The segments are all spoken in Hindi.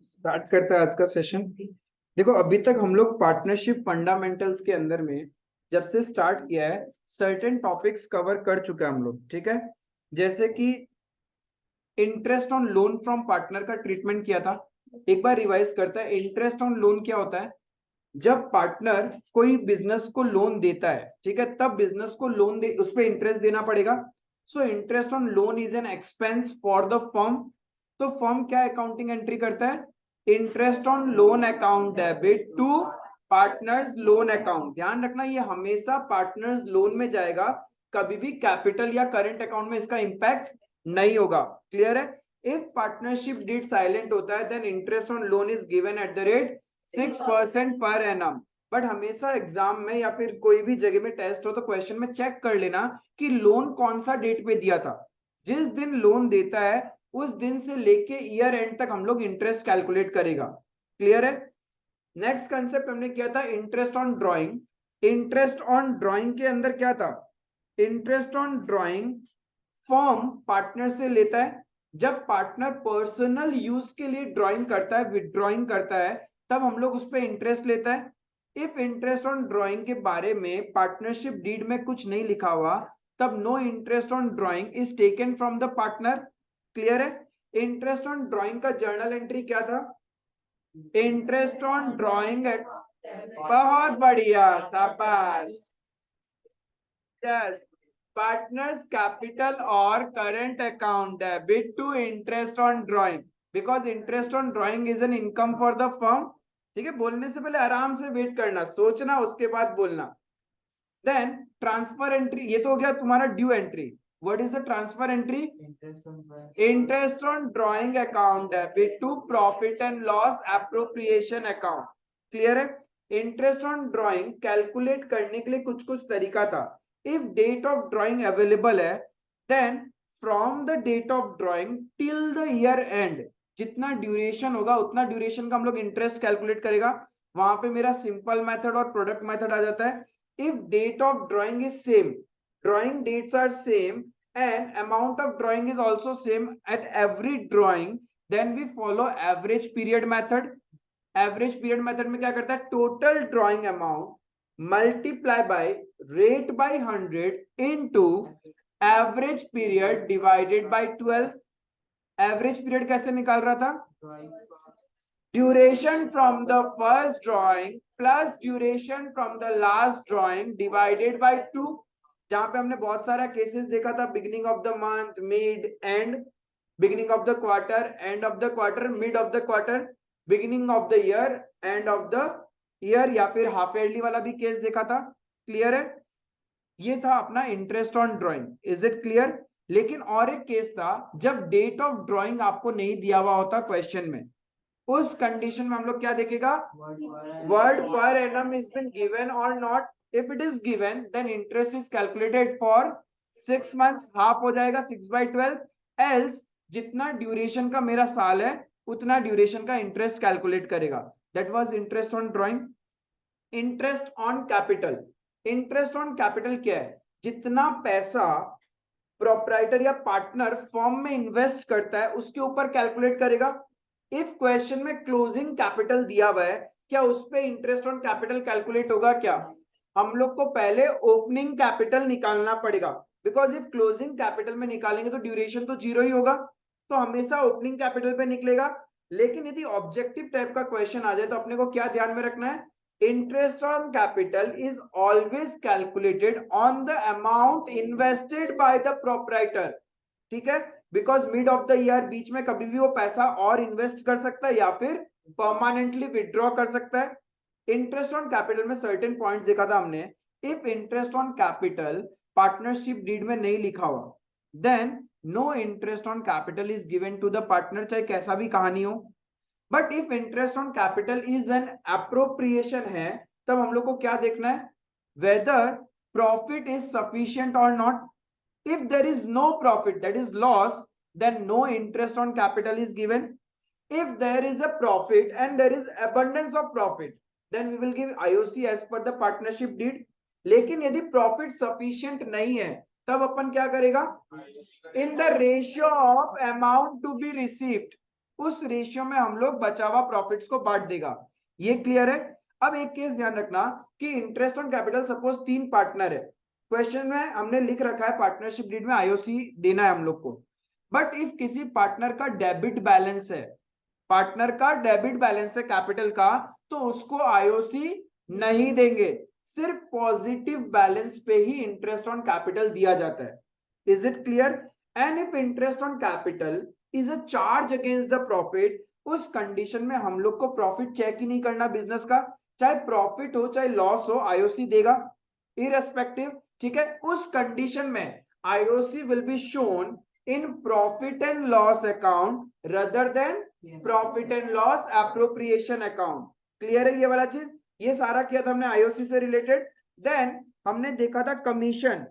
स्टार्ट करते हैं आज का सेशन। देखो, अभी तक हम लोग पार्टनरशिप फंडामेंटल्स के अंदर में जब से स्टार्ट किया है सर्टेन टॉपिक्स कवर कर चुके हैं हम लोग, ठीक है। जैसे कि interest on loan from partner का ट्रीटमेंट किया था। एक बार रिवाइज करता है, इंटरेस्ट ऑन लोन क्या होता है। जब पार्टनर कोई बिजनेस को लोन देता है, ठीक है, तब बिजनेस को लोन दे उस पर इंटरेस्ट देना पड़ेगा। So interest on loan is an expense for the firm. तो फर्म क्या अकाउंटिंग एंट्री करता है, interest on loan account debit to partners loan account. ध्यान रखना, ये हमेशा पार्टनर्स लोन में जाएगा, कभी भी कैपिटल या करंट अकाउंट में इसका इंपैक्ट नहीं होगा। क्लियर है। इफ पार्टनरशिप डीड साइलेंट होता है then interest on loan is given at the rate 6% per annum. But हमेशा एग्जाम में या फिर कोई भी जगह में टेस्ट हो तो क्वेश्चन में चेक कर लेना कि लोन कौन सा डेट पे दिया था। जिस दिन लोन देता है उस दिन से लेके ईयर एंड तक हम लोग इंटरेस्ट कैलकुलेट करेगा। क्लियर है। नेक्स्ट कंसेप्ट हमने किया था interest on drawing. Interest on drawing के अंदर क्या था, interest on drawing firm partner से लेता है। जब पार्टनर पर्सनल यूज के लिए ड्राइंग करता है, विदड्रॉइंग करता है, तब हम लोग उस पर इंटरेस्ट लेता है। इफ इंटरेस्ट ऑन ड्राइंग के बारे में पार्टनरशिप डीड में कुछ नहीं लिखा हुआ तब no interest on drawing is taken from the partner. Clear है। इंटरेस्ट ऑन ड्राइंग का जर्नल एंट्री क्या था, इंटरेस्ट ऑन ड्राइंग। बहुत बढ़िया, शाबाश। Yes, partners capital or current account debit to interest on drawing because interest on drawing is an income for the firm। ठीक है, बोलने से पहले आराम से वेट करना, सोचना, उसके बाद बोलना। देन ट्रांसफर एंट्री, ये तो हो गया तुम्हारा due entry. What is the transfer entry, interest on drawing account debit to profit and loss appropriation account. Clear है। इंटरेस्ट ऑन ड्रॉइंग कैलकुलेट करने के लिए कुछ कुछ तरीका था। If date of drawing available है then from the date of drawing till the year end, जितना ड्यूरेशन होगा उतना ड्यूरेशन का हम लोग इंटरेस्ट कैलकुलेट करेगा। वहां पे मेरा सिंपल मेथड और प्रोडक्ट मेथड आ जाता है। If date of drawing is same, drawing dates are same and amount of drawing is also same at every drawing, then we follow average period method। average period method में क्या करता है, total drawing amount multiply by rate by 100 into average period divided by 12। average period कैसे निकाल रहा था, duration from the first drawing plus duration from the last drawing divided by 2। जहां पे हमने बहुत सारा केसेस देखा था, beginning of the month, mid, and, beginning of the quarter, end of the quarter, mid of the quarter, beginning of the year, end of the year, या फिर हाफ ईयरली वाला भी केस देखा था। क्लियर है। ये था अपना interest on drawing. Is it clear. लेकिन और एक केस था जब डेट ऑफ ड्राइंग आपको नहीं दिया हुआ होता क्वेश्चन में, उस कंडीशन में हम लोग क्या देखेगा, word per annum is been given और not. If it is given then interest is calculated for 6 months, half हो जाएगा 6/12। एल्स जितना ड्यूरेशन का मेरा साल है उतना ड्यूरेशन का इंटरेस्ट कैलकुलेट करेगा। That was interest on drawing. Interest on capital, interest on capital क्या है, जितना पैसा प्रोप्राइटर या पार्टनर फर्म में इन्वेस्ट करता है उसके ऊपर कैलकुलेट करेगा। इफ क्वेश्चन में क्लोजिंग कैपिटल दिया हुआ है, क्या उस पे इंटरेस्ट ऑन कैपिटल कैलकुलेट होगा क्या, हम लोग को पहले ओपनिंग कैपिटल निकालना पड़ेगा। बिकॉज इफ क्लोजिंग कैपिटल में निकालेंगे तो ड्यूरेशन तो जीरो ही होगा, तो हमेशा ओपनिंग कैपिटल पे निकलेगा। लेकिन यदि ऑब्जेक्टिव टाइप का क्वेश्चन आ जाए तो अपने को क्या ध्यान में रखना है, interest on capital is always calculated on the amount invested by the proprietor। ठीक है, because mid of the year, बीच में कभी भी वो पैसा और इन्वेस्ट कर सकता है या फिर परमानेंटली विड्रॉ कर सकता है। इंटरेस्ट ऑन कैपिटल में सर्टेन पॉइंट्स देखा था हमने। If interest on capital partnership deed में नहीं लिखा हुआ then no interest on capital is given to the partner, चाहे कैसा भी कहानी हो। But if interest on capital is an appropriation है, तब हम लोग को क्या देखना है, वेदर प्रॉफिट इज सफिशिएंट और not. if there is no profit, that is loss, then no interest on capital is given। if there is a profit and there is abundance of profit then we will give IOC as per the partnership deed। लेकिन यदि प्रॉफिट सफिशिएंट नहीं है तब अपन क्या करेगा, in the ratio of amount to be received, उस रेशियो में हम लोग बचा हुआ प्रॉफिट्स को बांट देगा। ये क्लियर है। अब एक केस ध्यान रखना कि interest on capital, suppose 3 partner है, क्वेश्चन में हमने लिख रखा है पार्टनरशिप डीड में आईओसी देना है हम लोग को, बट इफ किसी पार्टनर का डेबिट बैलेंस है, पार्टनर का डेबिट बैलेंस है कैपिटल का, तो उसको आईओसी नहीं देंगे, सिर्फ पॉजिटिव बैलेंस पे ही इंटरेस्ट ऑन कैपिटल दिया जाता है। Is it clear? And if interest on capital is a charge against the profit, उस कंडीशन में हम लोग को प्रॉफिट चेक ही नहीं करना बिजनेस का, चाहे प्रॉफिट हो चाहे लॉस हो, आईओसी देगा इररेस्पेक्टिव। ठीक है, उस कंडीशन में IOC will be shown in profit and loss account rather than profit and loss appropriation account. Clear है ये वाला चीज? ये सारा किया था हमने आईओसी से रिलेटेड। देन हमने देखा था कमीशन,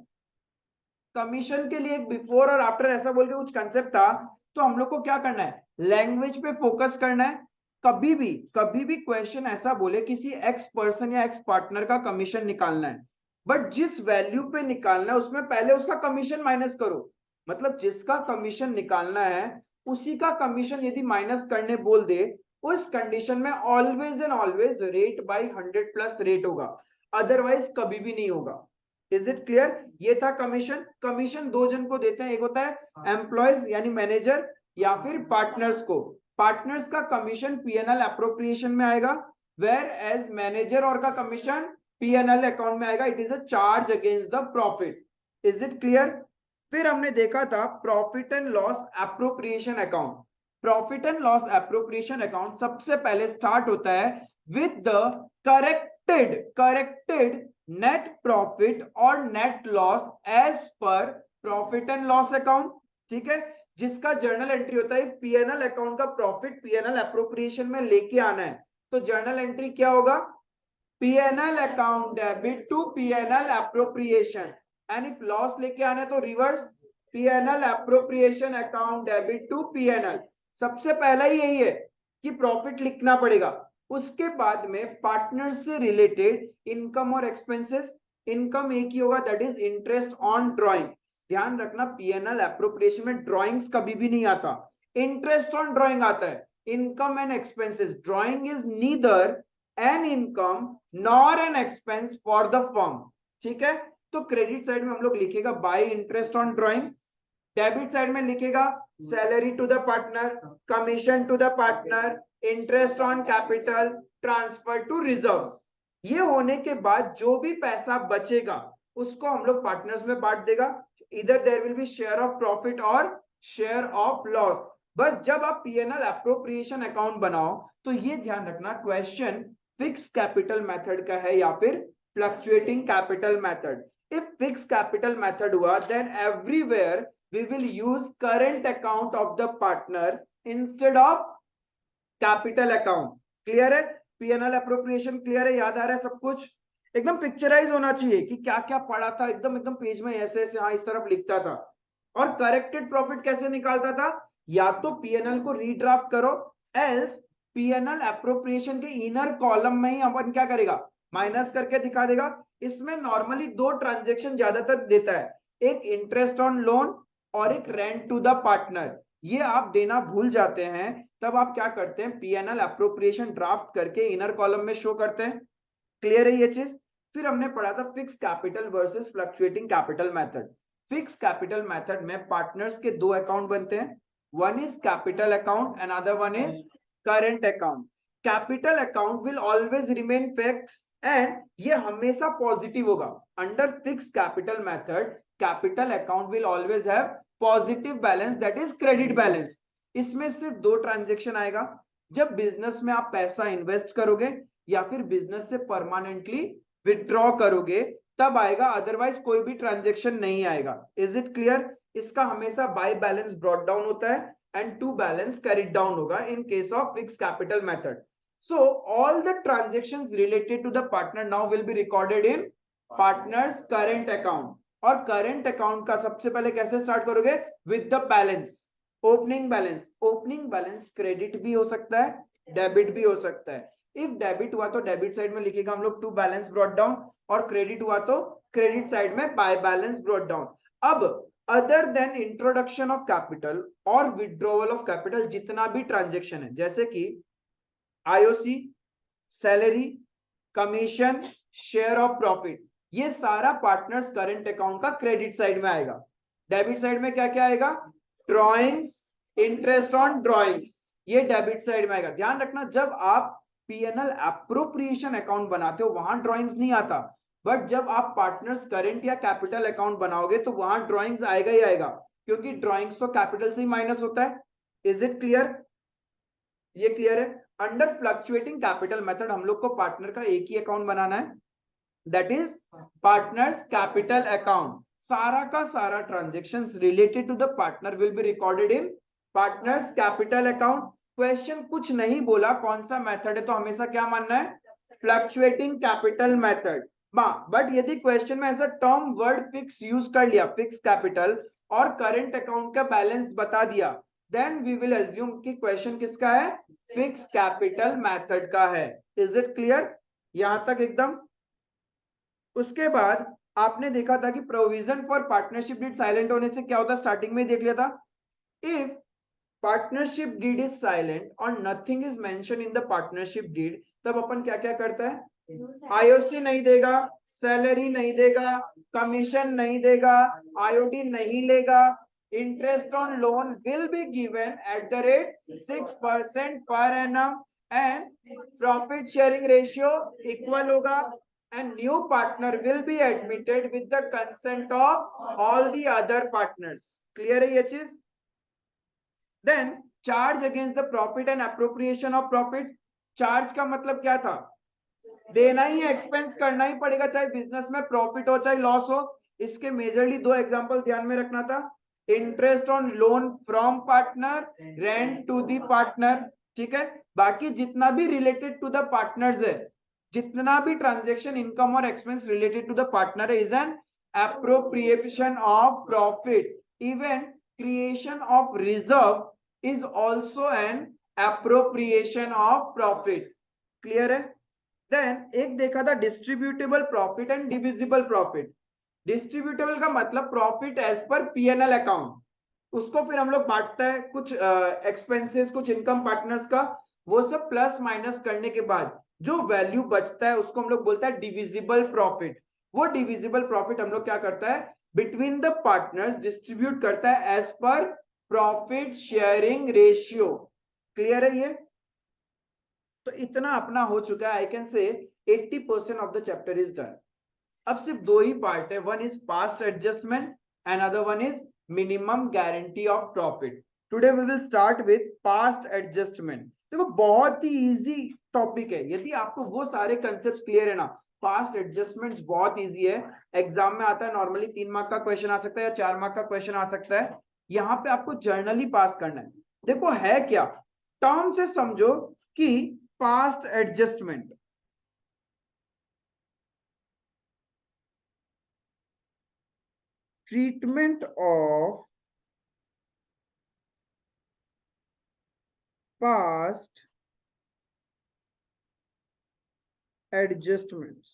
कमीशन के लिए एक बिफोर और आफ्टर ऐसा बोल के कुछ कंसेप्ट था। तो हम लोग को क्या करना है, लैंग्वेज पे फोकस करना है। कभी भी क्वेश्चन ऐसा बोले किसी एक्स पर्सन या एक्स पार्टनर का कमीशन निकालना है, बट जिस वैल्यू पे निकालना है उसमें पहले उसका कमीशन माइनस करो। मतलब जिसका कमीशन निकालना है उसी का कमीशन यदि माइनस करने बोल दे, उस कंडीशन में always and always rate by 100+ rate होगा, अदरवाइज कभी भी नहीं होगा। Is it clear? ये था कमीशन। कमीशन 2 जन को देते हैं, एक होता है एम्प्लॉयज यानी मैनेजर, या फिर पार्टनर्स को। पार्टनर्स का कमीशन पीएनएल एप्रोप्रिएशन में आएगा, वेयर एज मैनेजर और का कमीशन पीएनएल अकाउंट में आएगा, it is a charge against the profit. Is it clear? फिर हमने देखा था profit and loss appropriation account. Profit and loss appropriation account सबसे पहले स्टार्ट होता है with the corrected net profit और net loss as per profit and loss account. ठीक है, जिसका जर्नल एंट्री होता है पीएनएल अकाउंट का प्रॉफिट पीएनएल एप्रोप्रिएशन में लेके आना है, तो जर्नल एंट्री क्या होगा, PNL account debit to PNL appropriation, and if loss लेके आना है तो reverse PNL appropriation account debit to PNL. सबसे पहला ही यही है कि प्रॉफिट लिखना पड़ेगा। उसके बाद में पार्टनर से रिलेटेड इनकम और एक्सपेंसेस। इनकम एक ही होगा, that is interest on drawing. ध्यान रखना पीएनएल एप्रोप्रिएशन में ड्राइंग्स कभी भी नहीं आता, इंटरेस्ट ऑन ड्राइंग आता है। Income and expenses, drawing is neither an income nor an expense for the firm. ठीक है, तो क्रेडिट साइड में हम लोग लिखेगा by interest on drawing, debit side में लिखेगा salary to the partner, commission to the partner, interest on capital, transfer to reserves. ये होने के बाद जो भी पैसा बचेगा उसको हम लोग पार्टनर्स में बांट देगा, इधर there will be share of profit और शेयर ऑफ लॉस। बस जब आप पीएनएल एप्रोप्रिएशन अकाउंट बनाओ तो ये ध्यान रखना क्वेश्चन फिक्स कैपिटल मेथड का है या फिर fluctuating capital method. If fix capital method हुआ then everywhere we will use current account of the partner instead of capital account। Clear है? पीएनएल एप्रोप्रिएशन क्लियर है? याद आ रहा है सब कुछ? एकदम पिक्चराइज होना चाहिए कि क्या क्या पढ़ा था, एकदम एकदम पेज में ऐसे ऐसे हाँ इस तरफ लिखता था। और करेक्टेड प्रॉफिट कैसे निकालता था, या तो पीएनएल को रीड्राफ्ट करो, एल्स पीएनएल एप्रोप्रिएशन के इनर कॉलम में ही अपन क्या करेगा, माइनस करके दिखा देगा। इसमें नॉर्मली 2 ट्रांजेक्शन ज्यादातर देता है, एक इंटरेस्ट ऑन लोन और एक रेंट टू द पार्टनर। ये आप देना भूल जाते हैं, तब आप क्या करते हैं, पीएनएल एप्रोप्रिएशन ड्राफ्ट करके इनर कॉलम में शो करते हैं। क्लियर है ये चीज? फिर हमने पढ़ा था fix capital versus fluctuating capital method. Fix capital method में पार्टनर्स के 2 अकाउंट बनते हैं, one is capital account and other one is current account. Capital account will always remain fix and ये हमेशा पॉजिटिव होगा। Under fix capital method capital account will always have positive balance, that is credit balance. इसमें सिर्फ 2 ट्रांजेक्शन आएगा, जब बिजनेस में आप पैसा इन्वेस्ट करोगे या फिर बिजनेस से परमानेंटली विथड्रॉ करोगे तब आएगा, अदरवाइज कोई भी ट्रांजेक्शन नहीं आएगा। Is it clear? इसका हमेशा बाय बैलेंस ब्रॉट डाउन होता है and to balance carried down होगा in case of fix capital method. So all the transactions related to the partner now will be recorded in partners current account. और करंट अकाउंट का सबसे पहले कैसे स्टार्ट करोगे, with the balance, opening balance. Opening balance credit भी हो सकता है, डेबिट भी हो सकता है। इफ डेबिट हुआ तो डेबिट साइड में लिखेगा हम लोग टू बैलेंस ब्रॉट डाउन, और क्रेडिट हुआ तो क्रेडिट साइड में बाय बैलेंस ब्रॉट डाउन। अब other than introduction of capital और विड्रॉवल ऑफ कैपिटल जितना भी ट्रांजेक्शन है, जैसे कि IOC, salary, commission, share of profit, ये सारा पार्टनर्स करंट अकाउंट का क्रेडिट साइड में आएगा। डेबिट साइड में क्या क्या आएगा? ड्रॉइंग्स, इंटरेस्ट ऑन ड्रॉइंग्स, ये डेबिट साइड में आएगा। ध्यान रखना, जब आप पीएनएल एप्रोप्रिएशन अकाउंट बनाते हो वहां ड्रॉइंग्स नहीं आता, बट जब आप पार्टनर्स करंट या कैपिटल अकाउंट बनाओगे तो वहां ड्रॉइंग्स आएगा ही आएगा, क्योंकि ड्रॉइंग्स तो कैपिटल से ही माइनस होता है। Is it clear? ये क्लियर है? अंडर फ्लक्चुएटिंग कैपिटल मेथड हम लोग को पार्टनर का एक ही अकाउंट बनाना है, that is partners capital account. सारा का सारा transactions related to the partner will be recorded in partners capital account. Question कुछ नहीं बोला कौन सा मेथड है, तो हमेशा क्या मानना है? Fluctuating capital method. बट यदि क्वेश्चन में ऐसा टर्म वर्ड फिक्स यूज कर लिया, फिक्स कैपिटल, और करंट अकाउंट का बैलेंस बता दिया, देन वी विल अज्यूम कि क्वेश्चन किसका है? फिक्स कैपिटल मेथड का है। इज इट क्लियर यहां तक एकदम? उसके बाद आपने देखा था कि provision for partnership deed silent होने से क्या होता है, स्टार्टिंग में ही देख लिया था। If partnership deed is silent और nothing is mention in the partnership deed, तब अपन क्या क्या करता है? आईओसी नहीं देगा, सैलरी नहीं देगा, कमीशन नहीं देगा, आईओडी नहीं लेगा, interest on loan will be given at the rate 6% per annum, and profit sharing ratio equal होगा, and new partner will be admitted with the consent of all the other partners. Clear है ये चीज? Then charge against the profit and appropriation of profit. Charge का मतलब क्या था? देना ही, एक्सपेंस करना ही पड़ेगा, चाहे बिजनेस में प्रॉफिट हो चाहे लॉस हो। इसके मेजरली दो एग्जांपल ध्यान में रखना था, interest on loan from partner, rent to the partner. ठीक है, बाकी जितना भी रिलेटेड टू द पार्टनर्स है, जितना भी ट्रांजेक्शन इनकम और expense related to the partner is an appropriation of profit. Even creation of reserve is also an appropriation of profit. Clear है? देन एक देखा था distributable profit and divisible profit. Distributable का मतलब profit as per PNL account, उसको फिर हम लोग बांटता है, कुछ एक्सपेंसेस कुछ इनकम पार्टनर्स का, वो सब प्लस माइनस करने के बाद जो वैल्यू बचता है उसको हम लोग बोलता है डिविजिबल प्रॉफिट। वो डिविजिबल प्रॉफिट हम लोग क्या करता है? बिटवीन द पार्टनर्स डिस्ट्रीब्यूट करता है as per profit sharing ratio. Clear है ये? तो इतना अपना हो चुका है, आई can say 80% of the chapter is done. अब सिर्फ दो ही पार्ट है, one is past adjustment and other one is minimum guarantee of profit. Today we will start with past adjustment. देखो बहुत ही इजी टॉपिक है, यदि आपको वो सारे कंसेप्ट क्लियर है ना, पास्ट एडजस्टमेंट बहुत इजी है। एग्जाम में आता है नॉर्मली 3 मार्क का क्वेश्चन आ सकता है या 4 मार्क का क्वेश्चन आ सकता है। यहाँ पे आपको जर्नली पास करना है। देखो है क्या, टर्म से समझो कि past adjustment, treatment of past adjustments।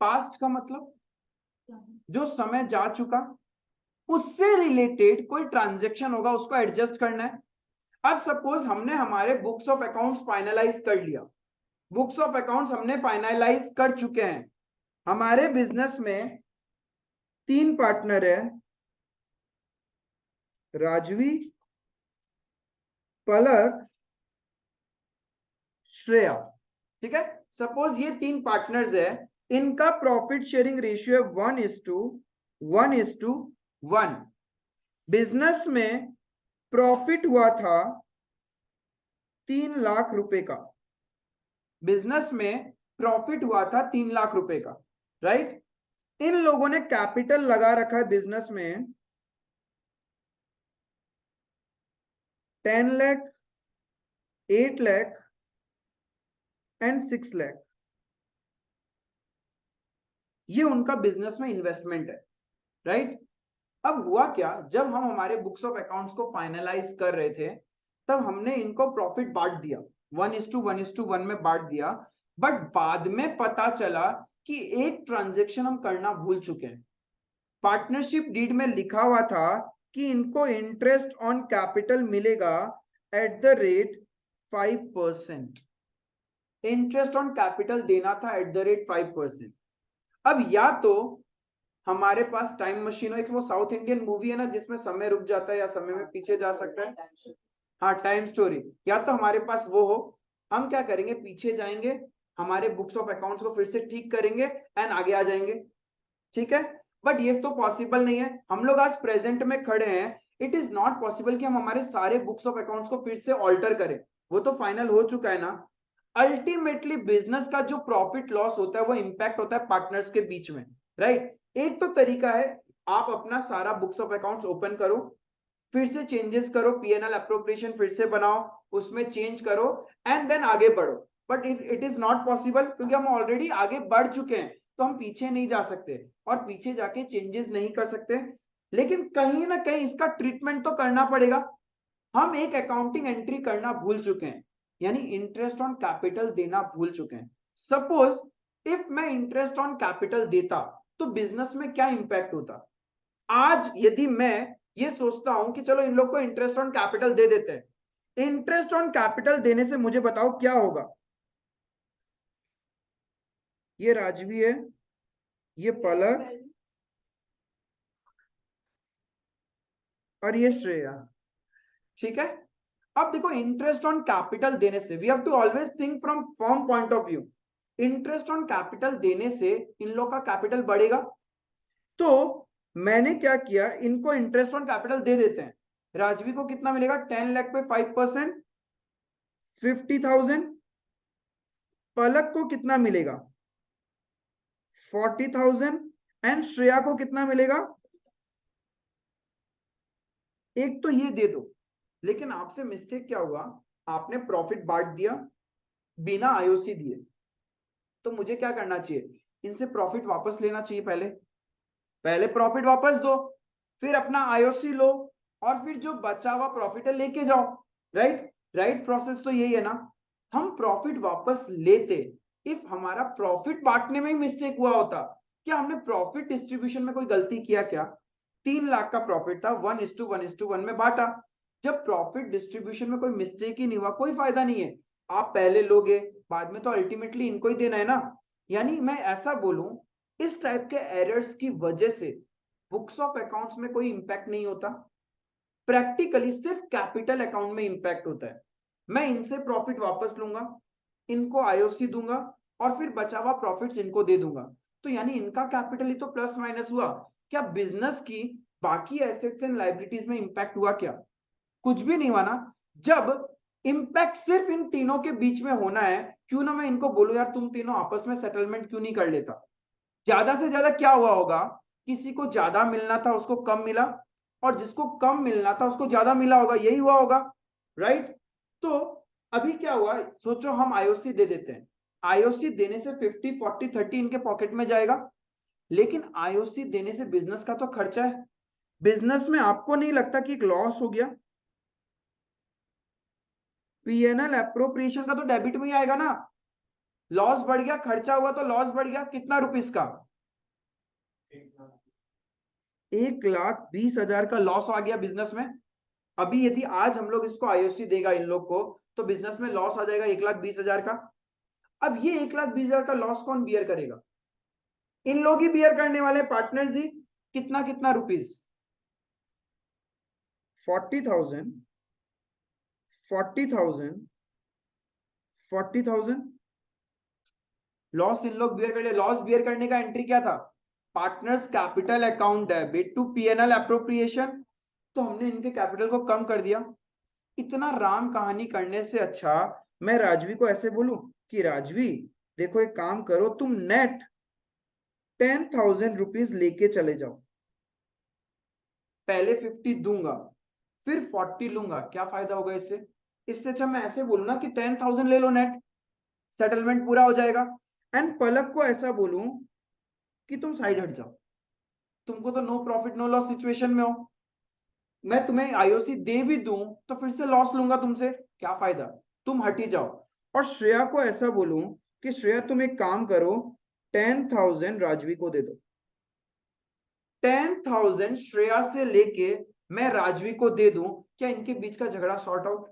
Past का मतलब जो समय जा चुका, उससे रिलेटेड कोई ट्रांजेक्शन होगा उसको एडजस्ट करना है। अब सपोज हमने हमारे बुक्स ऑफ अकाउंट्स फाइनलाइज कर लिया, बुक्स ऑफ अकाउंट्स हमने फाइनलाइज कर चुके हैं। हमारे बिजनेस में 3 पार्टनर है, राजवी, पलक, श्रेया। ठीक है, सपोज ये 3 पार्टनर्स है, इनका प्रॉफिट शेयरिंग रेशियो है 1:1:1। बिजनेस में प्रॉफिट हुआ था 3 लाख रुपए का, बिजनेस में प्रॉफिट हुआ था 3 लाख रुपए का, राइट। इन लोगों ने कैपिटल लगा रखा है बिजनेस में 10 लाख, 8 लाख एंड 6 लाख। ये उनका बिजनेस में इन्वेस्टमेंट है, राइट। अब हुआ क्या, जब हम हमारे बुक्स ऑफ अकाउंट्स को फाइनलाइज कर रहे थे तब हमने इनको प्रॉफिट बांट दिया, 1:1:1 में बांट दिया। बट बाद में पता चला कि एक ट्रांजेक्शन हम करना भूल चुके हैं। पार्टनरशिप डीड में लिखा हुआ था कि इनको इंटरेस्ट ऑन कैपिटल मिलेगा eight the rate 5%। Interest on capital देना था एट द रेट 5%। अब या तो हमारे पास टाइम मशीन हो, एक वो साउथ इंडियन मूवी है ना जिसमें समय रुक जाता है या समय में पीछे जा सकता है, हाँ टाइम स्टोरी, या तो हमारे पास वो हो, हम क्या करेंगे पीछे जाएंगे, हमारे बुक्स ऑफ अकाउंट्स को फिर से ठीक करेंगे एंड आगे आ जाएंगे, ठीक है। बट ये तो पॉसिबल नहीं है, हम लोग आज प्रेजेंट में खड़े हैं, इट इज नॉट पॉसिबल कि हम हमारे सारे बुक्स ऑफ अकाउंट्स को फिर से ऑल्टर करें, वो तो फाइनल हो चुका है ना। अल्टीमेटली बिजनेस का जो प्रॉफिट लॉस होता है वो इंपैक्ट होता है पार्टनर्स के बीच में, राइट। एक तो तरीका है आप अपना सारा बुक्स ऑफ अकाउंट्स ओपन करो, फिर से चेंजेस करो, पीएनएल अप्रोप्रिएशन फिर से बनाओ, उसमें चेंज करो एंड देन आगे बढ़ो। But it is not possible क्योंकि हम ऑलरेडी आगे बढ़ चुके हैं, तो हम पीछे नहीं जा सकते और पीछे जाके चेंजेस नहीं कर सकते। लेकिन कहीं ना कहीं इसका ट्रीटमेंट तो करना पड़ेगा। हम एक अकाउंटिंग एंट्री करना भूल चुके हैं, यानी इंटरेस्ट ऑन कैपिटल देना भूल चुके हैं। सपोज इफ मैं इंटरेस्ट ऑन कैपिटल देता तो बिजनेस में क्या इंपैक्ट होता। आज यदि मैं ये सोचता हूं कि चलो इन लोग को इंटरेस्ट ऑन कैपिटल दे देते हैं, इंटरेस्ट ऑन कैपिटल देने से मुझे बताओ क्या होगा। ये राजवी है, ये पलक और ये श्रेया, ठीक है। अब देखो इंटरेस्ट ऑन कैपिटल देने से we have to always think from firm point of view. Interest on capital देने से इन लोग का कैपिटल बढ़ेगा, तो मैंने क्या किया, इनको इंटरेस्ट ऑन कैपिटल दे देते हैं। राजवी को कितना मिलेगा, 10 लाख पे 5%, 50,000। पलक को कितना मिलेगा, 40,000। एंड श्रेया को कितना मिलेगा, एक तो ये दे दो। लेकिन आपसे मिस्टेक क्या हुआ, आपने प्रॉफिट बांट दिया बिना आईओसी दिए। तो मुझे क्या करना चाहिए, इनसे प्रॉफिट वापस लेना चाहिए, पहले पहले प्रॉफिट वापस दो, फिर अपना आईओसी लो और फिर जो बचा हुआ प्रॉफिट है लेके जाओ, राइट। राइट प्रोसेस तो यही है ना। हम प्रॉफिट वापस लेते इफ हमारा प्रॉफिट बांटने में ही मिस्टेक हुआ होता। क्या हमने प्रॉफिट डिस्ट्रीब्यूशन में कोई गलती किया क्या, 3 लाख का प्रॉफिट था, 1:1:1 में बांटा। जब प्रॉफिट डिस्ट्रीब्यूशन में कोई मिस्टेक ही नहीं हुआ, कोई फायदा नहीं है। आप पहले लोगे, बाद में तो अल्टीमेटली इनको ही देना है ना। यानी मैं ऐसा बोलूं, इस टाइप के एरर्स की वजह से बुक्स ऑफ अकाउंट्स में कोई इंपैक्ट नहीं होता, प्रैक्टिकली सिर्फ कैपिटल अकाउंट में इंपैक्ट होता है। मैं इनसे प्रॉफिट वापस लूंगा, इनको आईओसी दूंगा और फिर बचा हुआ प्रॉफिट्स इनको दे दूंगा। तो यानी इनका कैपिटल ही तो प्लस माइनस हुआ, क्या बिजनेस की बाकी एसेट्स एंड लायबिलिटीज में इंपैक्ट हुआ क्या, कुछ भी नहीं हुआ ना। जब इंपैक्ट सिर्फ इन तीनों के बीच में होना है, क्यों ना मैं इनको बोलूं यार तुम तीनों आपस में सेटलमेंट क्यों नहीं कर लेता। ज्यादा से ज्यादा क्या हुआ होगा, किसी को ज्यादा मिलना था उसको कम मिला, और जिसको कम मिलना था उसको ज्यादा मिला होगा, यही हुआ होगा, राइट। तो अभी क्या हुआ, सोचो हम आईओसी दे देते हैं, आईओसी देने से 50, 40, 30 इनके पॉकेट में जाएगा। लेकिन आईओसी देने से बिजनेस का तो खर्चा है। बिजनेस में आपको नहीं लगता कि एक लॉस हो गया, पीएनएल अप्रोप्रिएशन का तो डेबिट में ही आएगा ना। लॉस बढ़ गया, खर्चा हुआ तो लॉस बढ़ गया, कितना रुपीस का, 1,20,000 का लॉस आ गया बिजनेस में। अभी यदि आज हम लोग इसको आईओसी देगा इन लोग को, तो बिजनेस में लॉस आ जाएगा 1,20,000 का। अब ये 1,20,000 का लॉस कौन बियर करेगा, इन लोग ही बियर करने वाले पार्टनर्स ही। कितना कितना रुपीस, 40,000, 40,000, 40,000। लॉस इन लोग बियर कर ले। लॉस बियर करने का एंट्री क्या था, partners capital account debit to PNL appropriation. तो हमने इनके कैपिटल को कम कर दिया। इतना राम कहानी करने से अच्छा मैं राजवी को ऐसे बोलूं कि राजवी देखो एक काम करो, तुम नेट 10,000 रुपीज लेके चले जाओ, पहले 50 दूंगा फिर 40 लूंगा, क्या फायदा होगा इससे। इससे अच्छा मैं ऐसे बोलूं ना कि 10,000 ले लो नेट, सेटलमेंट पूरा हो जाएगा। एंड पलक को ऐसा बोलूं कि तुम साइड हट जाओ, तुमको तो no profit no loss situation में हो, मैं तुम्हें आईओसी दे भी दूं तो फिर से लॉस लूंगा तुमसे, क्या फायदा, तुम हट ही जाओ। और श्रेया को ऐसा बोलूं कि श्रेया तुम एक काम करो, 10,000 राजवी को दे दो। 10,000 श्रेया से लेके मैं राजवी को दे दूं, क्या इनके बीच का झगड़ा सॉर्ट आउट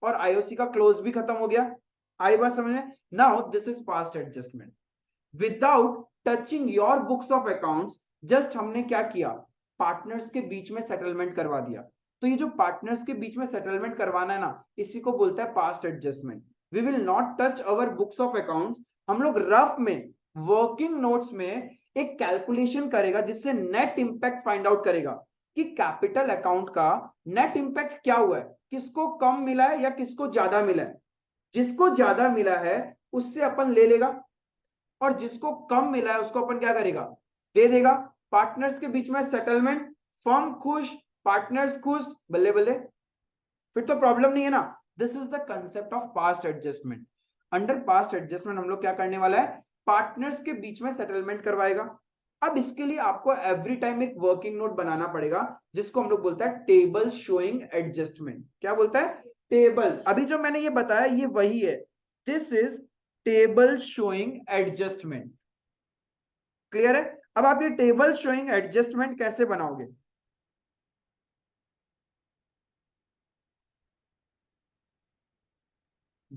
और आईओसी का क्लोज भी खत्म हो गया? आई बात समझ में? Now this is past adjustment without touching your books of accounts. Just हमने क्या किया, पार्टनर्स के बीच में सेटलमेंट करवा दिया। तो ये जो पार्टनर्स के बीच में सेटलमेंट करवाना है ना, इसी को बोलता है past adjustment. We will not touch our books of accounts. हम लोग रफ में वर्किंग नोट्स में एक कैलकुलेशन करेगा जिससे नेट इंपैक्ट फाइंड आउट करेगा कि कैपिटल अकाउंट का नेट इंपैक्ट क्या हुआ है, किसको कम मिला है या किसको ज्यादा मिला है। जिसको ज्यादा मिला है उससे अपन ले लेगा और जिसको कम मिला है उसको अपन क्या करेगा, दे देगा। पार्टनर्स के बीच में सेटलमेंट, फर्म खुश, पार्टनर्स खुश, बल्ले बल्ले, फिर तो प्रॉब्लम नहीं है ना। This is the concept of past adjustment. Under past adjustment हम लोग क्या करने वाला है, पार्टनर्स के बीच में सेटलमेंट करवाएगा। अब इसके लिए आपको एवरी टाइम एक वर्किंग नोट बनाना पड़ेगा जिसको हम लोग बोलता है टेबल शोइंग एडजस्टमेंट। क्या बोलता है? टेबल। अभी जो मैंने ये बताया ये वही है, this is table showing adjustment. Clear है? अब आप ये टेबल शोइंग एडजस्टमेंट कैसे बनाओगे?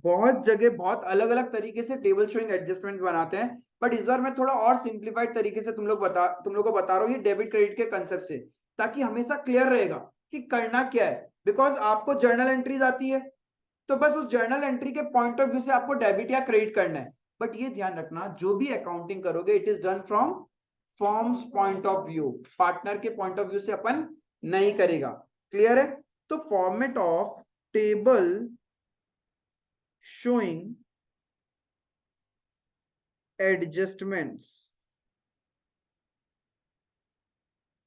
बहुत जगह बहुत अलग अलग तरीके से टेबल शोइंग एडजस्टमेंट बनाते हैं, बट इस बार मैं थोड़ा और सिंप्लीफाइड तरीके से तुम लोग को बता रहा हूँ ये डेबिट क्रेडिट के कंसेप्ट से, ताकि हमेशा क्लियर रहेगा कि करना क्या है। बिकॉज आपको जर्नल एंट्रीज आती है, तो बस उस जर्नल एंट्री के पॉइंट ऑफ व्यू से आपको डेबिट या क्रेडिट करना है। बट ये ध्यान रखना, जो भी अकाउंटिंग करोगे it is done from forms point of view, partner के पॉइंट ऑफ व्यू से अपन नहीं करेगा। क्लियर है? तो format of table showing adjustments,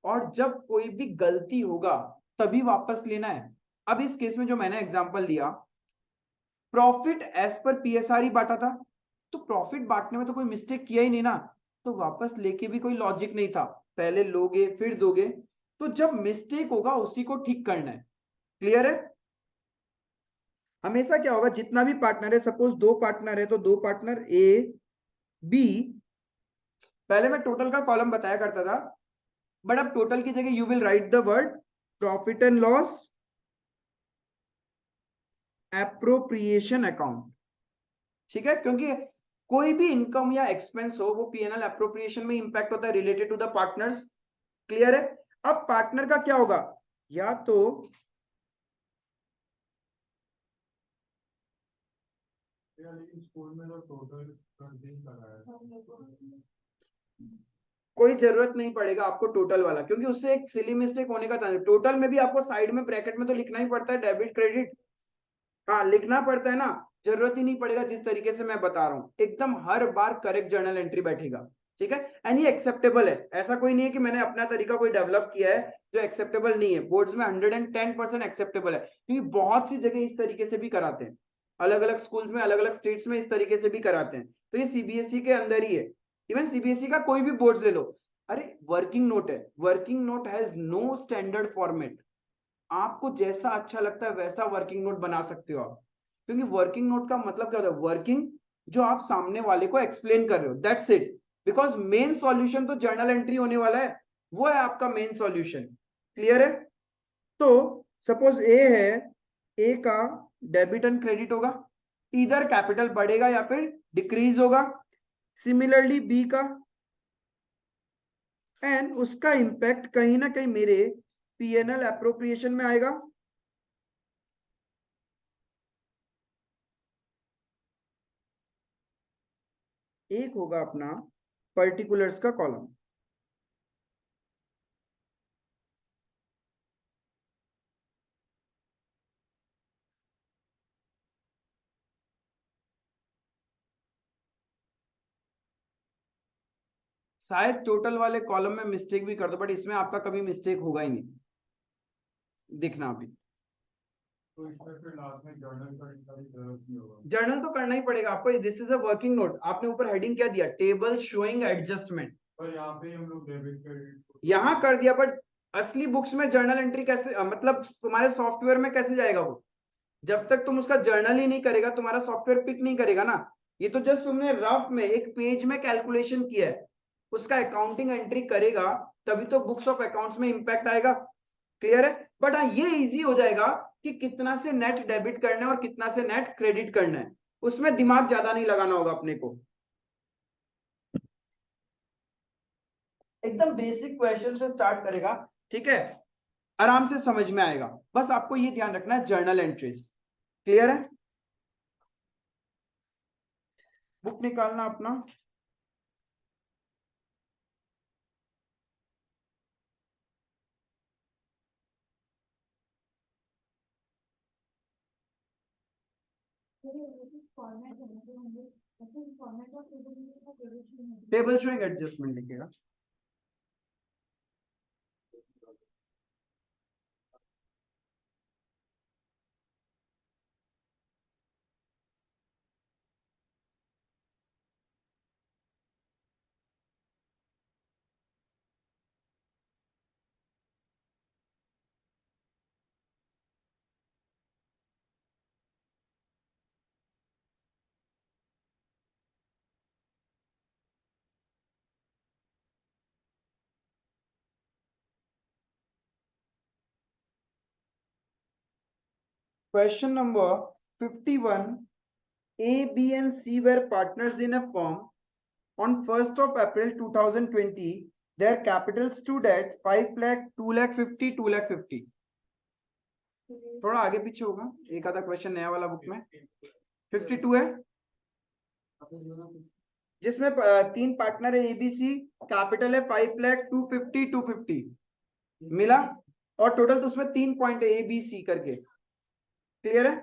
और जब कोई भी गलती होगा तभी वापस लेना है। अब इस केस में जो मैंने एग्जांपल दिया, प्रॉफिट एज पर पीएसआर ही बांटा था, तो प्रॉफिट बांटने में तो कोई मिस्टेक किया ही नहीं ना, तो वापस लेके भी कोई लॉजिक नहीं था। पहले लोगे फिर दोगे, तो जब मिस्टेक होगा उसी को ठीक करना है। क्लियर है? हमेशा क्या होगा, जितना भी पार्टनर है, सपोज दो पार्टनर है तो दो पार्टनर ए बी, पहले मैं टोटल का कॉलम बताया करता था, बट अब टोटल की जगह you will write the word profit and loss appropriation account. ठीक है? क्योंकि कोई भी इनकम या एक्सपेंस हो वो पीएनएल एप्रोप्रिएशन में इंपैक्ट होता है related to the partners. Clear है? अब पार्टनर का क्या होगा, या तो स्कूल में तो टोटल कोई जरूरत नहीं पड़ेगा आपको टोटल वाला, क्योंकि उससे एक सिली मिस्टेक होने का चांस। टोटल में भी आपको साइड में ब्रैकेट में तो लिखना ही पड़ता है डेबिट क्रेडिट, हाँ लिखना पड़ता है ना। जरूरत ही नहीं पड़ेगा, जिस तरीके से मैं बता रहा हूँ एकदम हर बार करेक्ट जर्नल एंट्री बैठेगा। ठीक है? एंड ये एक्सेप्टेबल है, ऐसा कोई नहीं है कि मैंने अपना तरीका कोई डेवलप किया है जो एक्सेप्टेबल नहीं है। बोर्ड्स में 110% एक्सेप्टेबल है, क्योंकि बहुत सी जगह इस तरीके से भी कराते हैं, अलग अलग स्कूल्स में अलग अलग स्टेट्स में इस तरीके से भी कराते हैं। तो ये सीबीएसई के अंदर ही है, इवन सीबीएसई का कोई भी बोर्ड ले लो। अरे वर्किंग नोट है, working note has no standard format, आपको जैसा अच्छा लगता है वैसा वर्किंग नोट बना सकते हो आप। क्योंकि वर्किंग नोट का मतलब क्या होता है, वर्किंग जो आप सामने वाले को एक्सप्लेन कर रहे हो, that's it. Because main solution तो जर्नल एंट्री होने वाला है, वो है आपका मेन सॉल्यूशन। क्लियर है? तो सपोज ए है, ए का डेबिट एंड क्रेडिट होगा, इधर कैपिटल बढ़ेगा या फिर डिक्रीज होगा। सिमिलरली बी का, एंड उसका इंपैक्ट कहीं ना कहीं मेरे पीएनएल एप्रोप्रिएशन में आएगा। एक होगा अपना पर्टिकुलर्स का कॉलम। शायद टोटल वाले कॉलम में मिस्टेक भी कर दो, बट इसमें आपका कभी मिस्टेक होगा ही नहीं, दिखना अभी। तो इसमें फिर लास्ट में जर्नल करने का भी जरूरत नहीं होगा? जर्नल तो करना ही पड़ेगा आपको। This is a working note, आपने ऊपर हेडिंग क्या दिया, टेबल शोइंग एडजस्टमेंट, और यहाँ पे हम लोग डेबिट क्रेडिट यहाँ कर दिया। बट असली बुक्स में जर्नल एंट्री कैसे, मतलब तुम्हारे सॉफ्टवेयर में कैसे जाएगा वो? जब तक तुम उसका जर्नल ही नहीं करेगा तुम्हारा सॉफ्टवेयर पिक नहीं करेगा ना। ये तो जस्ट तुमने रफ में एक पेज में कैलकुलेशन किया है, उसका अकाउंटिंग एंट्री करेगा तभी तो बुक्स ऑफ अकाउंट्स में इंपैक्ट आएगा। क्लियर है? बट हाँ, ये इजी हो जाएगा कि कितना से नेट डेबिट करना है और कितना से नेट क्रेडिट करना है, उसमें दिमाग ज्यादा नहीं लगाना होगा अपने को। एकदम बेसिक क्वेश्चन से स्टार्ट करेगा, ठीक है, आराम से समझ में आएगा। बस आपको ये ध्यान रखना है, जर्नल एंट्रीज। क्लियर है? बुक निकालना अपना। टेबल शोइंग एडजस्टमेंट लिखेगा। Question number 51. A, B, and C were partners in a firm. On 1st of April 2020, their capital stood at 5 lakh, 2 lakh 50, 2 lakh 50. थोड़ा आगे पीछे होगा, एक आधा क्वेश्चन नया वाला बुक में। 52 है, जिसमें तीन पार्टनर है, एबीसी, कैपिटल है 5 लाख, 250, 250 मिला, और टोटल तो उसमें 3 पॉइंट है ए बी सी करके। क्लियर है?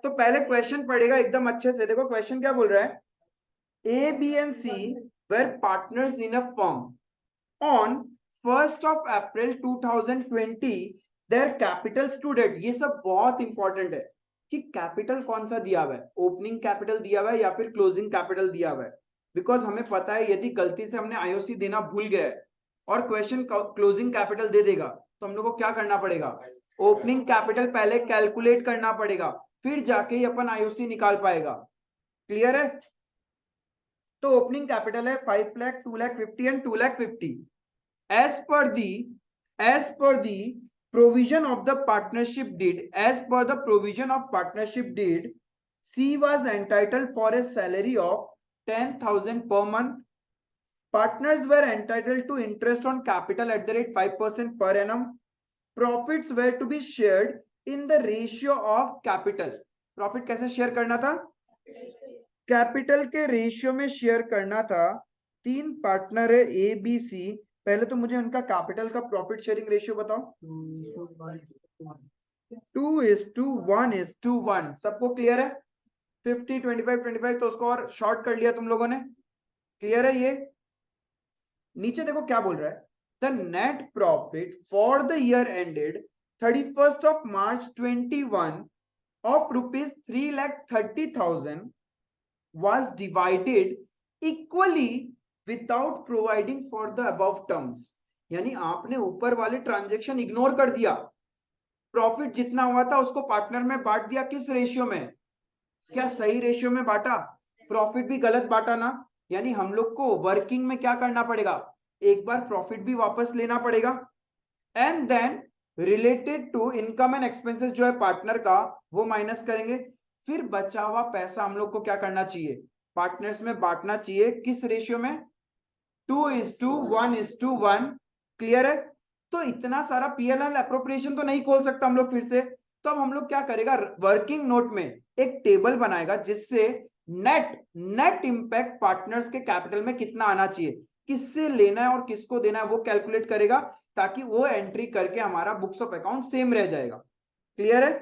तो पहले क्वेश्चन पढ़ेगा एकदम अच्छे से। देखो क्वेश्चन क्या बोल रहा है, A B and C were partners in a firm on 1st of April 2020 their capital stood at. ये सब बहुत इंपॉर्टेंट है कि कैपिटल कौन सा दिया हुआ है, ओपनिंग कैपिटल दिया हुआ है या फिर क्लोजिंग कैपिटल दिया हुआ है। बिकॉज हमें पता है यदि गलती से हमने आईओसी देना भूल गए और क्वेश्चन क्लोजिंग कैपिटल दे देगा तो हम लोग को क्या करना पड़ेगा, ओपनिंग कैपिटल पहले कैलकुलेट करना पड़ेगा, फिर जाके ही अपन आईओसी निकाल पाएगा। क्लियर है? तो ओपनिंग कैपिटल है 5 lakh, 2 lakh 50 and 2 lakh 50। as per the as per the provision of the partnership deed, as per the provision of partnership deed, C was entitled for a salary of 10,000 per month. Partners were entitled to interest on capital at the rate 5% per annum. Profits were to be shared in the ratio of capital. Profit कैसे शेयर करना था, कैपिटल के रेशियो में शेयर करना था। तीन पार्टनर है ए बी सी, पहले तो मुझे उनका कैपिटल का प्रॉफिट शेयरिंग रेशियो बताओ। 2:1:1। सबको क्लियर है? 50, 25, 25 तो उसको और शॉर्ट कर लिया तुम लोगों ने। क्लियर है? ये नीचे देखो क्या बोल रहा है, the net profit for the year ended 31st of March 21 of rupees 3,30,000 was divided equally without providing for the above terms। यानी आपने ऊपर वाले ट्रांजेक्शन इग्नोर कर दिया, प्रॉफिट जितना हुआ था उसको पार्टनर में बांट दिया। किस रेशियो में? क्या सही रेशियो में बांटा? प्रॉफिट भी गलत बांटा ना। यानी हम लोग को वर्किंग में क्या करना पड़ेगा, एक बार प्रॉफिट भी वापस लेना पड़ेगा, and then related to income and expenses जो है पार्टनर का वो माइनस करेंगे। फिर बचा हुआ पैसा हम लोग को क्या करना चाहिए, पार्टनर्स में बांटना चाहिए। किस रेशियो में? 2:1:1। क्लियर है? तो इतना सारा पीएलएल अप्रोप्रिएशन तो नहीं खोल सकता हम लोग फिर से। तो अब हम लोग क्या करेगा, वर्किंग नोट में एक टेबल बनाएगा जिससे नेट नेट इंपैक्ट पार्टनर्स के कैपिटल में कितना आना चाहिए, किससे लेना है और किसको देना है वो कैलकुलेट करेगा, ताकि वो एंट्री करके हमारा बुक्स ऑफ अकाउंट सेम रह जाएगा। क्लियर है?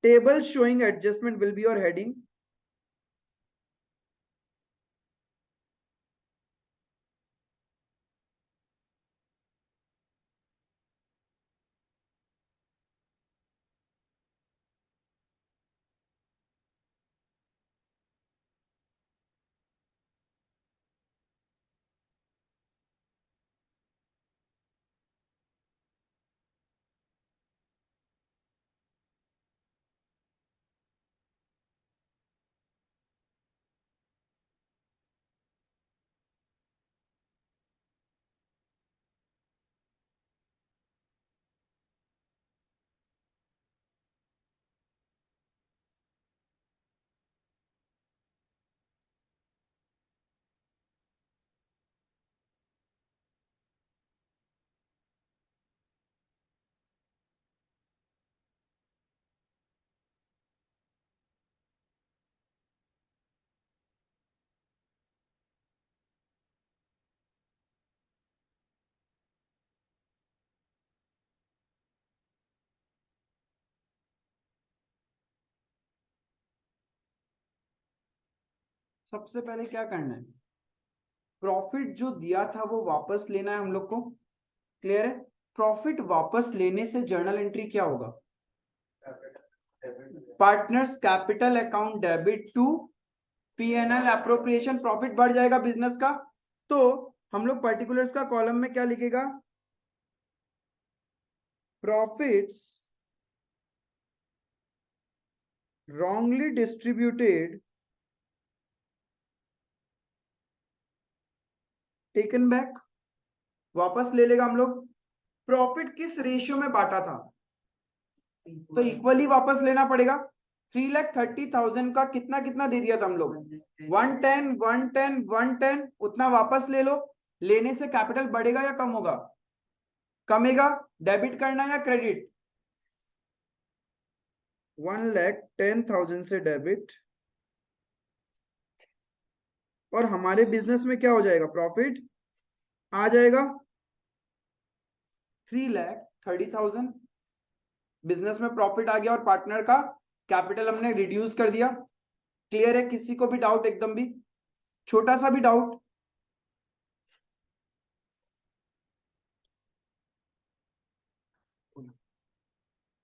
Table showing adjustment will be your heading. सबसे पहले क्या करना है, प्रॉफिट जो दिया था वो वापस लेना है हम लोग को। क्लियर है? प्रॉफिट वापस लेने से जर्नल एंट्री क्या होगा, partners capital account debit to PNL appropriation, profit बढ़ जाएगा बिजनेस का। तो हम लोग पर्टिकुलर्स का कॉलम में क्या लिखेगा, profits wrongly distributed taken back, वापस ले लेगा हम लोग। प्रॉफिट किस रेशियो में बांटा था, तो इक्वली वापस लेना पड़ेगा। 3,30,000 का कितना कितना दे दिया था हम लोग, 110 110 110, उतना वापस ले लो। लेने से कैपिटल बढ़ेगा या कम होगा, कमेगा। डेबिट करना या क्रेडिट, 1,10,000 से डेबिट, और हमारे बिजनेस में क्या हो जाएगा, प्रॉफिट आ जाएगा 3,30,000। बिजनेस में प्रॉफिट आ गया और पार्टनर का कैपिटल हमने रिड्यूस कर दिया। क्लियर है? किसी को भी डाउट, एकदम भी छोटा सा भी डाउट?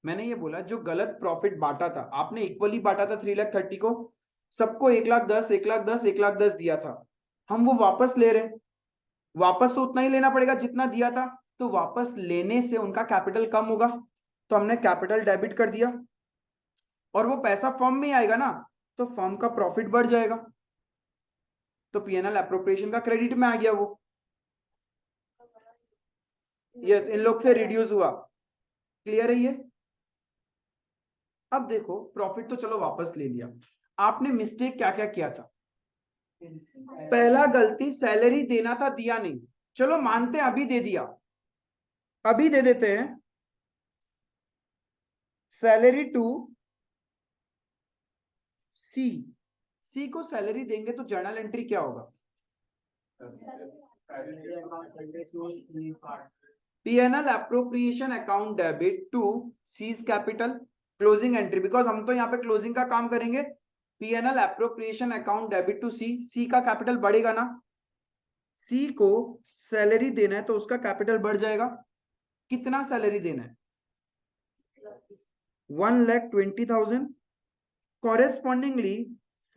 मैंने ये बोला जो गलत प्रॉफिट बांटा था, आपने इक्वली बांटा था 3,30,000 को, सबको 1,10,000 1,10,000 1,10,000 दिया था, हम वो वापस ले रहे। वापस तो उतना ही लेना पड़ेगा जितना दिया था, तो वापस लेने से उनका कैपिटल कम होगा, तो हमने कैपिटल डेबिट कर दिया, और वो पैसा फर्म में आएगा ना, तो फर्म का प्रॉफिट बढ़ जाएगा, तो पीएनएल एप्रोप्रिएशन का क्रेडिट में आ गया वो। यस, इन लोग से रिड्यूस हुआ। क्लियर है ये? अब देखो, प्रॉफिट तो चलो वापस ले लिया, आपने मिस्टेक क्या क्या किया था। पहला गलती, सैलरी देना था, दिया नहीं। चलो मानते हैं, अभी दे दिया, अभी दे देते हैं। सैलरी टू सी, सी को सैलरी देंगे तो जर्नल एंट्री क्या होगा, PNL appropriation account debit to C's capital, closing entry, because हम तो यहाँ पे क्लोजिंग का काम करेंगे। PNL appropriation account debit to C, C का कैपिटल बढ़ेगा ना, सी को सैलरी देना है तो उसका कैपिटल बढ़ जाएगा। कितना सैलरी देना है, 1,20,000। कॉरेस्पॉन्डिंगली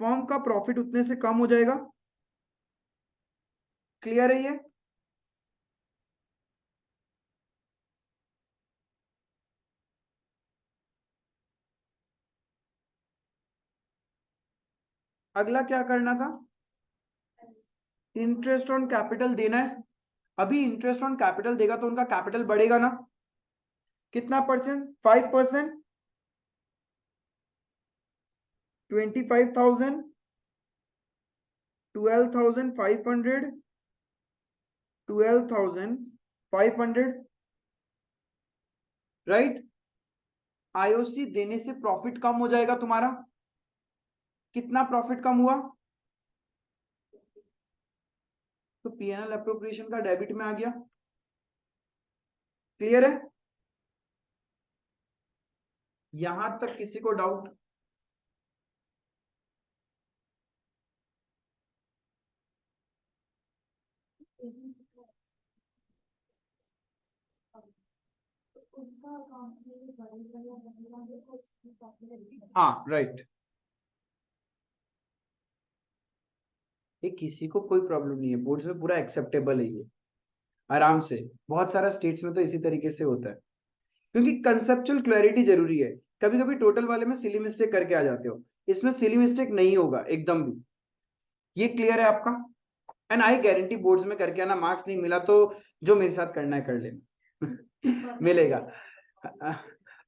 फर्म का प्रॉफिट उतने से कम हो जाएगा। क्लियर है ये? अगला क्या करना था, इंटरेस्ट ऑन कैपिटल देना है। अभी इंटरेस्ट ऑन कैपिटल देगा तो उनका कैपिटल बढ़ेगा ना, कितना परसेंट, 5%, 25,000, 12,500, 12,500, राइट। आईओसी देने से प्रॉफिट कम हो जाएगा तुम्हारा, कितना प्रॉफिट कम हुआ, तो पीएनएल एप्रोप्रिएशन का डेबिट में आ गया। क्लियर है? यहां तक किसी को डाउट? हाँ, राइट। ये किसी को कोई प्रॉब्लम नहीं है, बोर्ड्स में पूरा एक्सेप्टेबल है ये, आराम से। बहुत सारा स्टेट्स में तो इसी तरीके से होता है, क्योंकि कंसेप्चुअल क्लैरिटी जरूरी है। कभी कभी टोटल वाले में सिली मिस्टेक करके आ जाते हो, इसमें सिली मिस्टेक नहीं होगा एकदम भी। ये क्लियर है आपका? एंड आई गारंटी बोर्ड्स में करके आना, मार्क्स नहीं मिला तो जो मेरे साथ करना है कर लेना मिलेगा।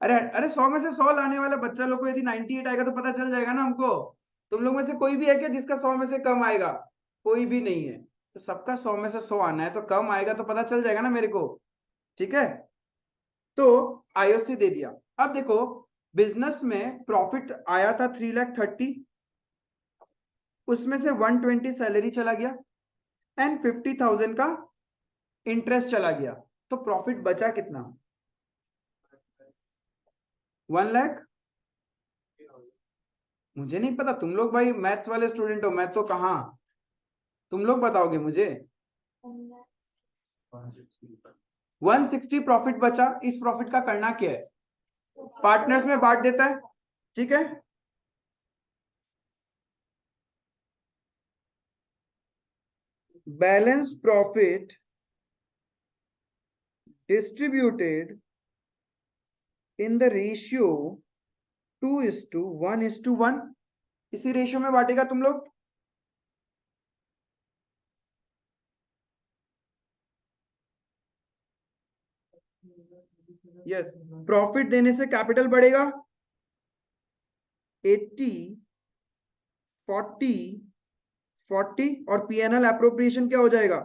अरे अरे, 100 में से 100 लाने वाले बच्चा लोग को यदि 98 आएगा तो पता चल जाएगा ना हमको। तुम लोग में से कोई भी है क्या जिसका 100 में से कम आएगा? कोई भी नहीं है, तो सबका 100 में से 100 आना है, तो कम आएगा तो पता चल जाएगा ना मेरे को। ठीक है, तो आईओसी दे दिया। अब देखो, बिजनेस में प्रॉफिट आया था 3,30,000, उसमें से 120 सैलरी चला गया एंड 50,000 का इंटरेस्ट चला गया, तो प्रॉफिट बचा कितना, 1 लाख। मुझे नहीं पता, तुम लोग भाई मैथ्स वाले स्टूडेंट हो, मैं तो कहाँ, तुम लोग बताओगे मुझे। 160 प्रॉफिट बचा, इस प्रॉफिट का करना क्या है, पार्टनर्स में बांट देता है, ठीक है। Balance profit distributed in the ratio 2:1:1, इसी रेशियो में बांटेगा तुम लोग। यस, प्रॉफिट देने से कैपिटल बढ़ेगा, 80 40 40, और पीएनएल एप्रोप्रिएशन क्या हो जाएगा,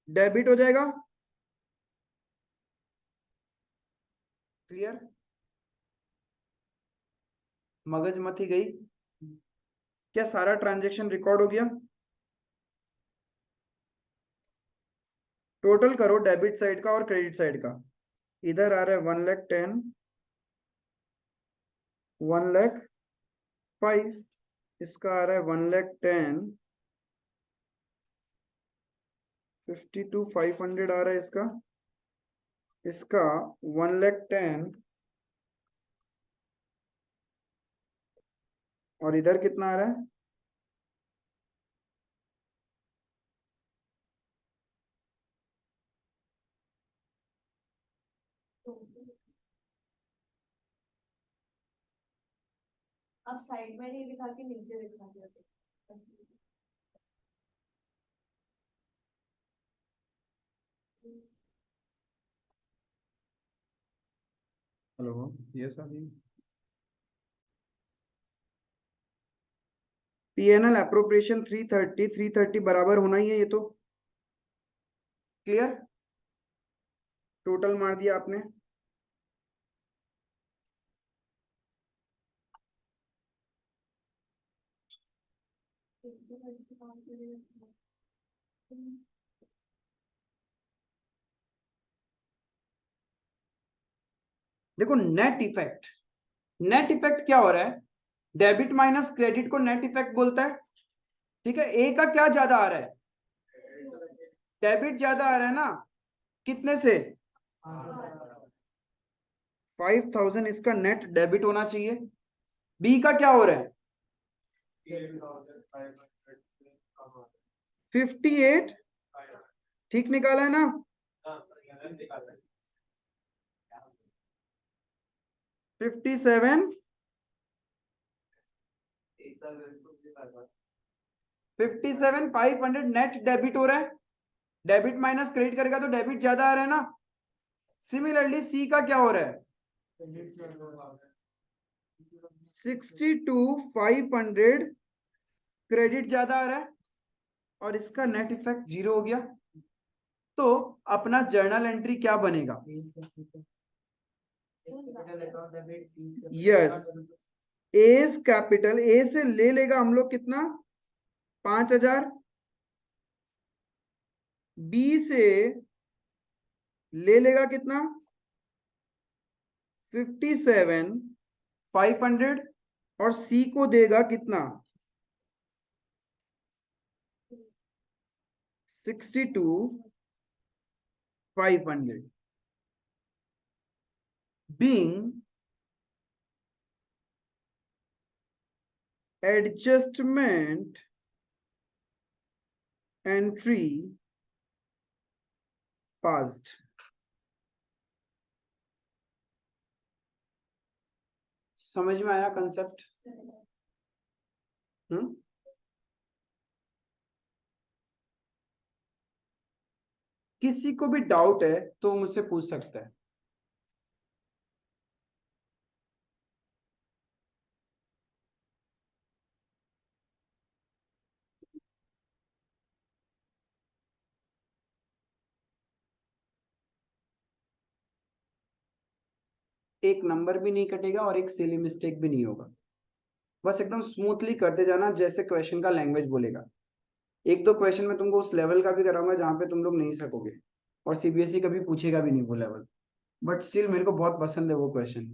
डेबिट हो जाएगा। क्लियर, मगज मती गई क्या, सारा ट्रांजैक्शन रिकॉर्ड हो गया। टोटल करो डेबिट साइड का और क्रेडिट साइड का, इधर आ रहा है 1,10,000, 1,05,000, इसका आ रहा है 1,10,000, 52,500 आ रहा है इसका, इसका 1,10,000, और इधर कितना आ रहा है, अब साइड में नहीं दिखा के नीचे दिखा देते। हेलो, ये सभी पीएनएल एप्रोप्रिएशन 330 बराबर होना ही है ये तो। क्लियर, टोटल मार दिया आपने। देखो नेट इफेक्ट, नेट इफेक्ट क्या हो रहा है, डेबिट माइनस क्रेडिट को नेट इफेक्ट बोलता है, ठीक है। ए का क्या ज्यादा आ रहा है, डेबिट ज्यादा आ रहा है ना, कितने से, 5,000, इसका नेट डेबिट होना चाहिए। बी का क्या हो रहा है, 58, ठीक निकाला है ना, 57, 57,500 नेट डेबिट हो रहा है, डेबिट माइनस क्रेडिट करेगा तो डेबिट ज्यादा आ रहा है ना। सिमिलरली सी का क्या हो रहा है, 62,500 क्रेडिट ज्यादा आ रहा है, और इसका नेट इफेक्ट 0 हो गया। तो अपना जर्नल एंट्री क्या बनेगा, यस, एस कैपिटल, ए से ले लेगा हम लोग कितना, 5,000, बी से ले लेगा कितना, 57,500, और सी को देगा कितना, 62,500, being adjustment entry passed। समझ में आया कंसेप्ट। किसी को भी डाउट है तो मुझसे पूछ सकता है। एक नंबर भी नहीं कटेगा और एक सिली मिस्टेक भी नहीं होगा, बस एकदम स्मूथली करते जाना जैसे क्वेश्चन का लैंग्वेज बोलेगा। एक दो क्वेश्चन में तुमको उस लेवल का भी कराऊंगा जहां पे तुम लोग नहीं सकोगे, और सीबीएसई कभी पूछेगा भी नहीं वो लेवल, बट स्टिल मेरे को बहुत पसंद है वो क्वेश्चन।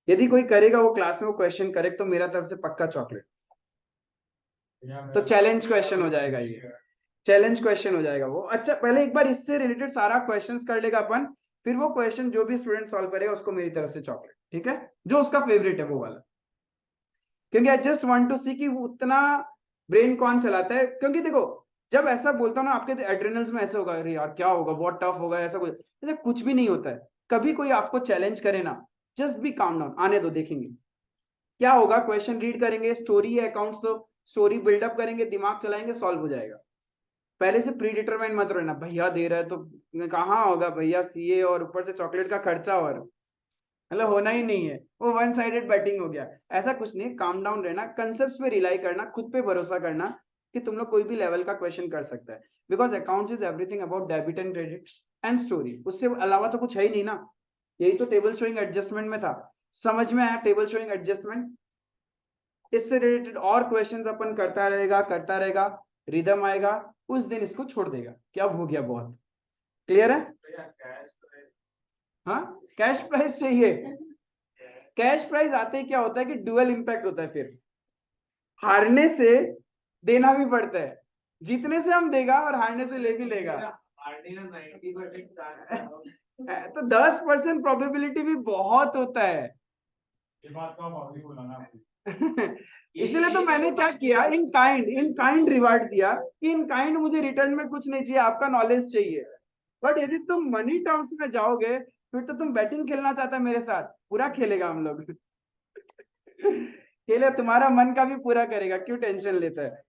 यदि कोई करेगा वो क्लास में वो क्वेश्चन करेक्ट तो मेरा तरफ से पक्का चॉकलेट। तो चैलेंज क्वेश्चन हो जाएगा ये, चैलेंज क्वेश्चन हो जाएगा वो। अच्छा पहले एक बार इससे रिलेटेड सारा क्वेश्चंस कर लेगा अपन, फिर वो क्वेश्चन जो भी स्टूडेंट सॉल्व करेगा उसको मेरी तरफ से चॉकलेट, ठीक है, जो उसका फेवरेट है वो वाला। क्योंकि आई जस्ट वांट टू सी कि वो उतना ब्रेन कौन चलाता है। क्योंकि देखो जब ऐसा बोलता हूँ ना आपके एड्रेनल्स में ऐसे होगा, अरे यार क्या होगा, बहुत टफ होगा, ऐसा कुछ, ऐसा कुछ भी नहीं होता है। कभी कोई आपको चैलेंज करे ना, जस्ट बी काम डाउन, आने दो, देखेंगे क्या होगा। क्वेश्चन रीड करेंगे, स्टोरी है अकाउंट्स, तो स्टोरी बिल्डअप करेंगे, दिमाग चलाएंगे, सॉल्व हो जाएगा। पहले से प्री डिटरमाइन मत रहना, भैया दे रहा है तो कहाँ होगा भैया, सीए और ऊपर से चॉकलेट का खर्चा, और मतलब होना ही नहीं है, वो वन साइडेड बैटिंग हो गया। ऐसा कुछ नहीं, काम डाउन रहना, कंसेप्ट पे रिलाई करना, खुद पे भरोसा करना कि तुम लोग कोई भी लेवल का क्वेश्चन कर सकता है। Because accounts is everything about debit and credit and story, उससे अलावा तो कुछ है ही नहीं ना। यही तो टेबल शोइंग एडजस्टमेंट में था, समझ में आया टेबल शोइंग एडजस्टमेंट। इससे रिलेटेड और क्वेश्चंस अपन करता रहेगा, रिदम आएगा, उस दिन इसको छोड़ देगा, क्या हो गया, बहुत क्लियर है। हाँ कैश प्राइस चाहिए, कैश प्राइस आते ही क्या होता है कि डुअल इम्पैक्ट होता है, फिर हारने से देना भी पड़ता है, जीतने से हम देगा और हारने से ले भी लेगा। तो 10% प्रोबेबिलिटी भी बहुत होता है। ये बात तो आप अभी बोला ना इसलिए तो मैंने क्या किया, इन काइंड रिवार्ड दिया कि इन काइंड मुझे रिटर्न में कुछ नहीं चाहिए, आपका नॉलेज चाहिए। बट यदि तुम मनी टर्म्स में जाओगे फिर तो तुम बैटिंग खेलना चाहता है मेरे साथ, पूरा खेलेगा हम लोग। खेले, तुम्हारा मन का भी पूरा करेगा, क्यों टेंशन लेता है,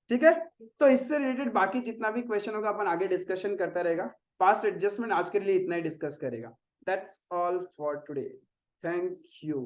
ठीक है। तो इससे रिलेटेड बाकी जितना भी क्वेश्चन होगा अपन आगे डिस्कशन करता रहेगा। पास्ट एडजस्टमेंट आज के लिए इतना ही डिस्कस करेगा। That's all for today, thank you.